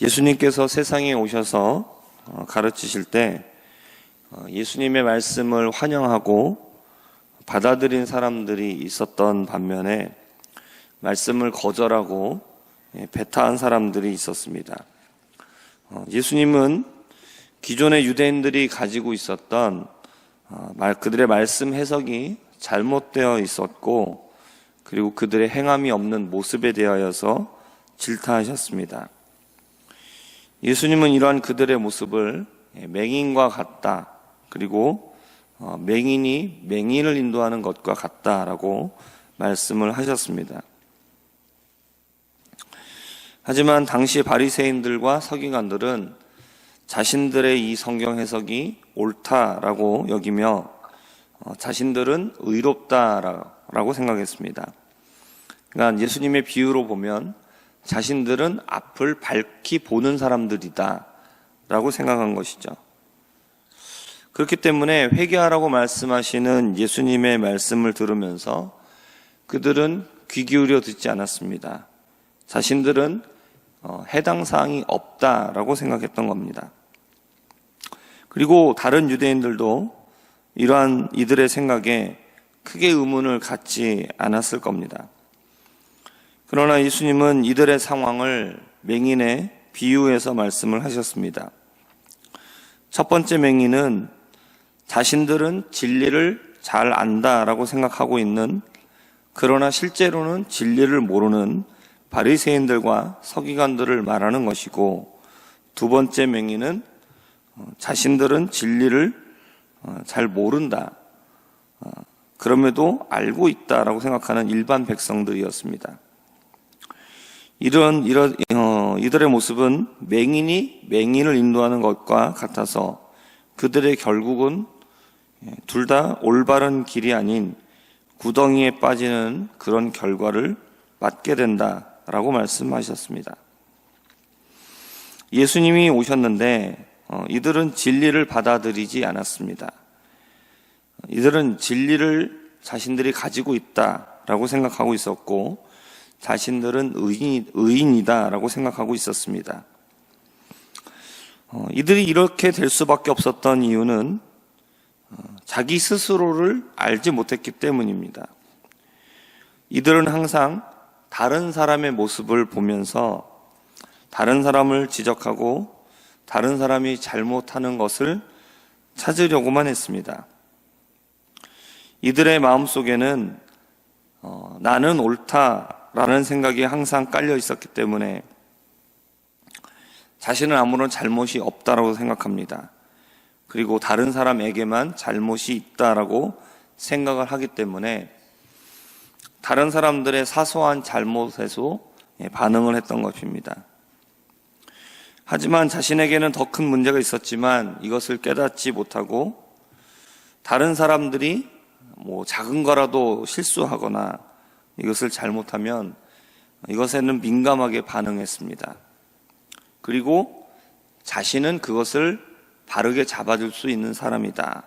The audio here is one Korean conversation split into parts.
예수님께서 세상에 오셔서 가르치실 때 예수님의 말씀을 환영하고 받아들인 사람들이 있었던 반면에 말씀을 거절하고 배타한 사람들이 있었습니다. 예수님은 기존의 유대인들이 가지고 있었던 그들의 말씀 해석이 잘못되어 있었고, 그리고 그들의 행함이 없는 모습에 대하여서 질타하셨습니다. 예수님은 이러한 그들의 모습을 맹인과 같다, 그리고 맹인이 맹인을 인도하는 것과 같다라고 말씀을 하셨습니다. 하지만 당시 바리새인들과 서기관들은 자신들의 이 성경 해석이 옳다라고 여기며 자신들은 의롭다라고 생각했습니다. 그러니까 예수님의 비유로 보면 자신들은 앞을 밝히 보는 사람들이다 라고 생각한 것이죠. 그렇기 때문에 회개하라고 말씀하시는 예수님의 말씀을 들으면서 그들은 귀 기울여 듣지 않았습니다. 자신들은 해당 사항이 없다라고 생각했던 겁니다. 그리고 다른 유대인들도 이러한 이들의 생각에 크게 의문을 갖지 않았을 겁니다. 그러나 예수님은 이들의 상황을 맹인의 비유해서 말씀을 하셨습니다. 첫 번째 맹인은 자신들은 진리를 잘 안다라고 생각하고 있는, 그러나 실제로는 진리를 모르는 바리새인들과 서기관들을 말하는 것이고, 두 번째 맹인은 자신들은 진리를 잘 모른다, 그럼에도 알고 있다라고 생각하는 일반 백성들이었습니다. 이들의 모습은 맹인이 맹인을 인도하는 것과 같아서 그들의 결국은 둘 다 올바른 길이 아닌 구덩이에 빠지는 그런 결과를 맞게 된다라고 말씀하셨습니다. 예수님이 오셨는데 이들은 진리를 받아들이지 않았습니다. 이들은 진리를 자신들이 가지고 있다라고 생각하고 있었고, 자신들은 의인이다라고 생각하고 있었습니다. 이들이 이렇게 될 수밖에 없었던 이유는 자기 스스로를 알지 못했기 때문입니다. 이들은 항상 다른 사람의 모습을 보면서 다른 사람을 지적하고 다른 사람이 잘못하는 것을 찾으려고만 했습니다. 이들의 마음속에는 나는 옳다라는 생각이 항상 깔려 있었기 때문에 자신은 아무런 잘못이 없다라고 생각합니다. 그리고 다른 사람에게만 잘못이 있다라고 생각을 하기 때문에 다른 사람들의 사소한 잘못에도 반응을 했던 것입니다. 하지만 자신에게는 더 큰 문제가 있었지만 이것을 깨닫지 못하고 다른 사람들이 작은 거라도 실수하거나 이것을 잘못하면 이것에는 민감하게 반응했습니다. 그리고 자신은 그것을 바르게 잡아줄 수 있는 사람이다.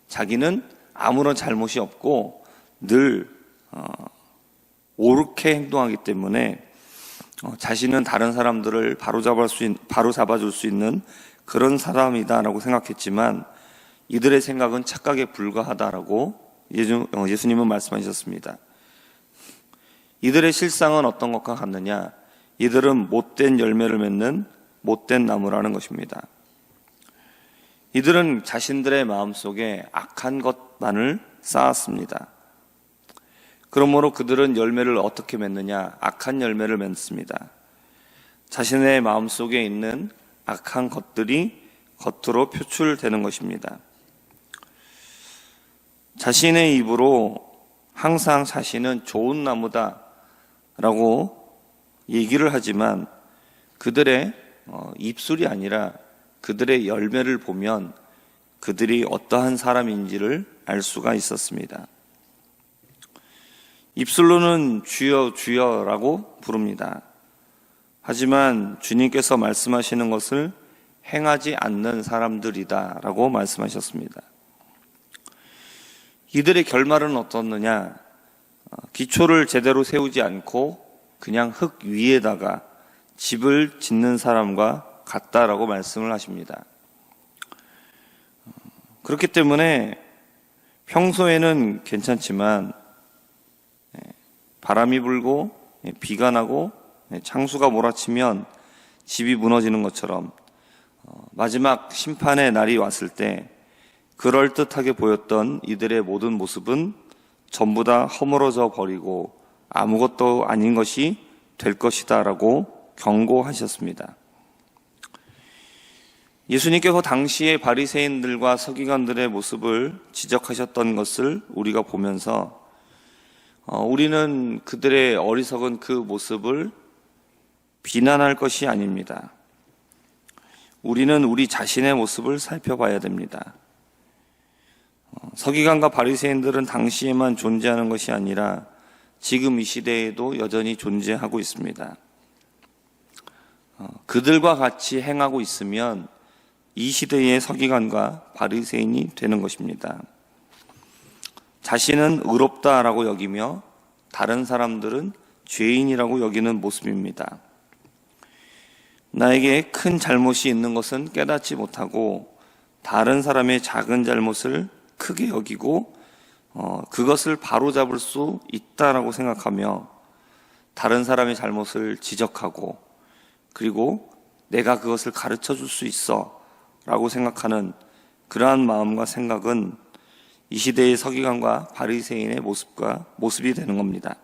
자기는 아무런 잘못이 없고 늘 옳게 행동하기 때문에 자신은 다른 사람들을 바로 잡아줄 수 있는 그런 사람이다라고 생각했지만 이들의 생각은 착각에 불과하다라고 예수님은 말씀하셨습니다. 이들의 실상은 어떤 것과 같느냐? 이들은 못된 열매를 맺는 못된 나무라는 것입니다. 이들은 자신들의 마음속에 악한 것만을 쌓았습니다. 그러므로 그들은 열매를 어떻게 맺느냐? 악한 열매를 맺습니다. 자신의 마음속에 있는 악한 것들이 겉으로 표출되는 것입니다. 자신의 입으로 항상 자신은 좋은 나무다 라고 얘기를 하지만 그들의 입술이 아니라 그들의 열매를 보면 그들이 어떠한 사람인지를 알 수가 있었습니다. 입술로는 주여 주여라고 부릅니다. 하지만 주님께서 말씀하시는 것을 행하지 않는 사람들이다 라고 말씀하셨습니다. 이들의 결말은 어떻느냐? 기초를 제대로 세우지 않고 그냥 흙 위에다가 집을 짓는 사람과 같다라고 말씀을 하십니다. 그렇기 때문에 평소에는 괜찮지만 바람이 불고 비가 나고 창수가 몰아치면 집이 무너지는 것처럼 마지막 심판의 날이 왔을 때 그럴듯하게 보였던 이들의 모든 모습은 전부 다 허물어져 버리고 아무것도 아닌 것이 될 것이다 라고 경고하셨습니다. 예수님께서 당시의 바리새인들과 서기관들의 모습을 지적하셨던 것을 우리가 보면서 우리는 그들의 어리석은 그 모습을 비난할 것이 아닙니다. 우리는 우리 자신의 모습을 살펴봐야 됩니다. 서기관과 바리새인들은 당시에만 존재하는 것이 아니라 지금 이 시대에도 여전히 존재하고 있습니다. 그들과 같이 행하고 있으면 이 시대의 서기관과 바리새인이 되는 것입니다. 자신은 의롭다라고 여기며 다른 사람들은 죄인이라고 여기는 모습입니다. 나에게 큰 잘못이 있는 것은 깨닫지 못하고 다른 사람의 작은 잘못을 크게 여기고 그것을 바로잡을 수 있다라고 생각하며 다른 사람의 잘못을 지적하고 그리고 내가 그것을 가르쳐 줄 수 있어 라고 생각하는 그러한 마음과 생각은 이 시대의 서기관과 바리새인의 모습이 되는 겁니다.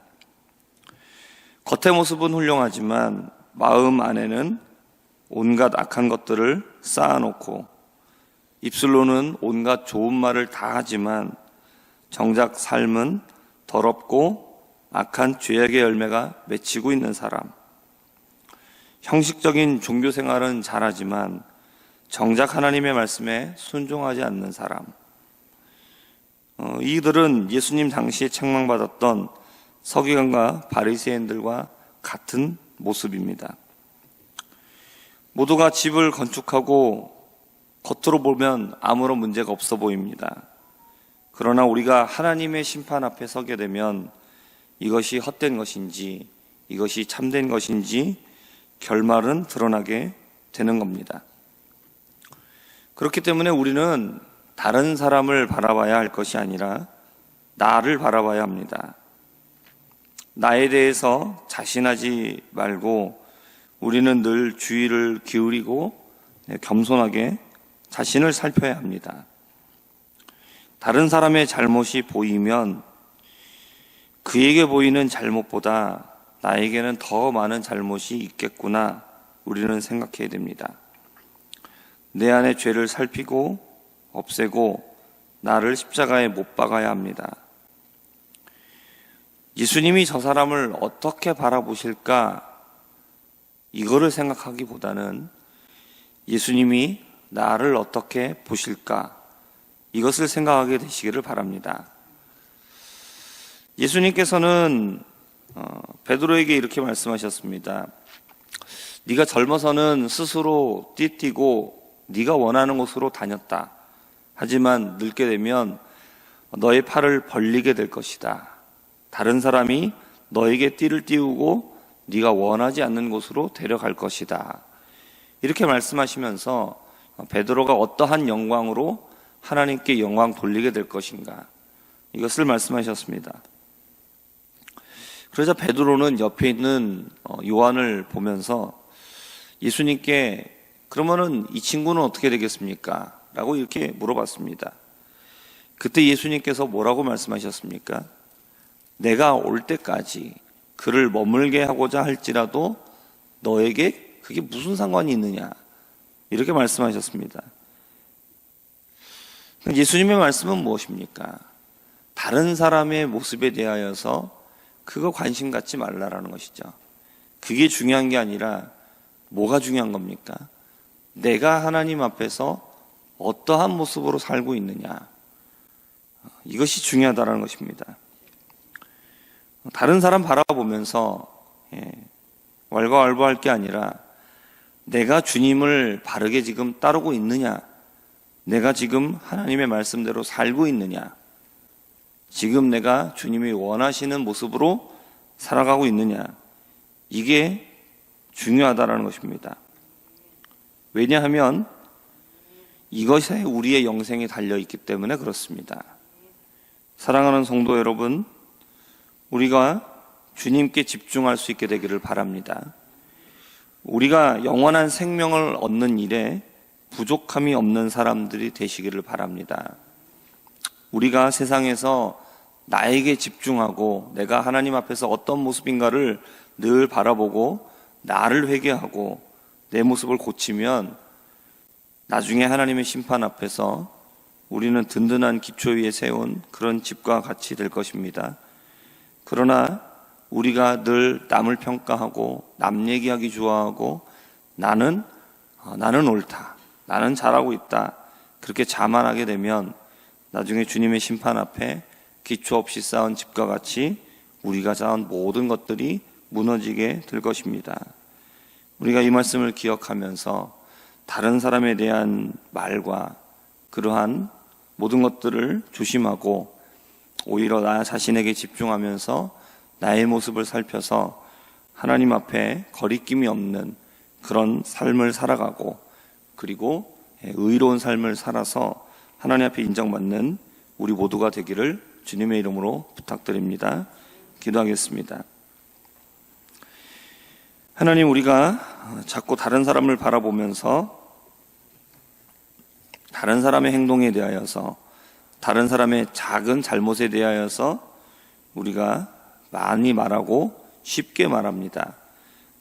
겉의 모습은 훌륭하지만 마음 안에는 온갖 악한 것들을 쌓아놓고 입술로는 온갖 좋은 말을 다 하지만 정작 삶은 더럽고 악한 죄악의 열매가 맺히고 있는 사람. 형식적인 종교 생활은 잘하지만 정작 하나님의 말씀에 순종하지 않는 사람. 이들은 예수님 당시에 책망받았던 서기관과 바리새인들과 같은 모습입니다. 모두가 집을 건축하고 겉으로 보면 아무런 문제가 없어 보입니다. 그러나 우리가 하나님의 심판 앞에 서게 되면 이것이 헛된 것인지 이것이 참된 것인지 결말은 드러나게 되는 겁니다. 그렇기 때문에 우리는 다른 사람을 바라봐야 할 것이 아니라 나를 바라봐야 합니다. 나에 대해서 자신하지 말고 우리는 늘 주의를 기울이고 겸손하게 자신을 살펴야 합니다. 다른 사람의 잘못이 보이면 그에게 보이는 잘못보다 나에게는 더 많은 잘못이 있겠구나 우리는 생각해야 됩니다. 내 안의 죄를 살피고 없애고 나를 십자가에 못 박아야 합니다. 예수님이 저 사람을 어떻게 바라보실까? 이거를 생각하기보다는 예수님이 나를 어떻게 보실까? 이것을 생각하게 되시기를 바랍니다. 예수님께서는 베드로에게 이렇게 말씀하셨습니다. 네가 젊어서는 스스로 띠뛰고 네가 원하는 곳으로 다녔다. 하지만 늙게 되면 너의 팔을 벌리게 될 것이다. 다른 사람이 너에게 띠를 띄우고 네가 원하지 않는 곳으로 데려갈 것이다. 이렇게 말씀하시면서 베드로가 어떠한 영광으로 하나님께 영광 돌리게 될 것인가 이것을 말씀하셨습니다. 그러자 베드로는 옆에 있는 요한을 보면서 예수님께 그러면은 이 친구는 어떻게 되겠습니까? 라고 이렇게 물어봤습니다. 그때 예수님께서 뭐라고 말씀하셨습니까? 내가 올 때까지 그를 머물게 하고자 할지라도 너에게 그게 무슨 상관이 있느냐 이렇게 말씀하셨습니다. 예수님의 말씀은 무엇입니까? 다른 사람의 모습에 대하여서 그거 관심 갖지 말라라는 것이죠. 그게 중요한 게 아니라 뭐가 중요한 겁니까? 내가 하나님 앞에서 어떠한 모습으로 살고 있느냐 이것이 중요하다는 것입니다. 다른 사람 바라보면서 왈가왈부할 게 아니라 내가 주님을 바르게 지금 따르고 있느냐, 내가 지금 하나님의 말씀대로 살고 있느냐, 지금 내가 주님이 원하시는 모습으로 살아가고 있느냐, 이게 중요하다는 것입니다. 왜냐하면 이것에 우리의 영생이 달려있기 때문에 그렇습니다. 사랑하는 성도 여러분, 우리가 주님께 집중할 수 있게 되기를 바랍니다. 우리가 영원한 생명을 얻는 일에 부족함이 없는 사람들이 되시기를 바랍니다. 우리가 세상에서 나에게 집중하고 내가 하나님 앞에서 어떤 모습인가를 늘 바라보고 나를 회개하고 내 모습을 고치면 나중에 하나님의 심판 앞에서 우리는 든든한 기초 위에 세운 그런 집과 같이 될 것입니다. 그러나 우리가 늘 남을 평가하고 남 얘기하기 좋아하고 나는 옳다, 나는 잘하고 있다, 그렇게 자만하게 되면 나중에 주님의 심판 앞에 기초 없이 쌓은 집과 같이 우리가 쌓은 모든 것들이 무너지게 될 것입니다. 우리가 이 말씀을 기억하면서 다른 사람에 대한 말과 그러한 모든 것들을 조심하고 오히려 나 자신에게 집중하면서 나의 모습을 살펴서 하나님 앞에 거리낌이 없는 그런 삶을 살아가고 그리고 의로운 삶을 살아서 하나님 앞에 인정받는 우리 모두가 되기를 주님의 이름으로 부탁드립니다. 기도하겠습니다. 하나님, 우리가 자꾸 다른 사람을 바라보면서 다른 사람의 행동에 대하여서 다른 사람의 작은 잘못에 대하여서 우리가 많이 말하고 쉽게 말합니다.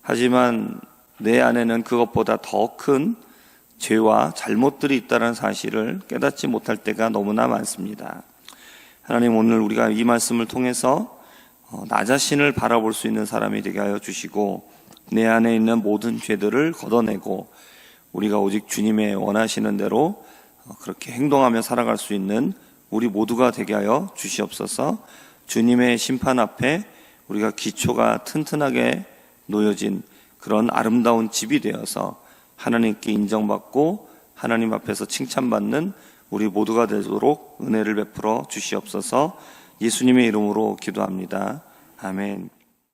하지만 내 안에는 그것보다 더 큰 죄와 잘못들이 있다는 사실을 깨닫지 못할 때가 너무나 많습니다. 하나님, 오늘 우리가 이 말씀을 통해서 나 자신을 바라볼 수 있는 사람이 되게 하여 주시고 내 안에 있는 모든 죄들을 걷어내고 우리가 오직 주님의 원하시는 대로 그렇게 행동하며 살아갈 수 있는 우리 모두가 되게 하여 주시옵소서. 주님의 심판 앞에 우리가 기초가 튼튼하게 놓여진 그런 아름다운 집이 되어서 하나님께 인정받고 하나님 앞에서 칭찬받는 우리 모두가 되도록 은혜를 베풀어 주시옵소서. 예수님의 이름으로 기도합니다. 아멘.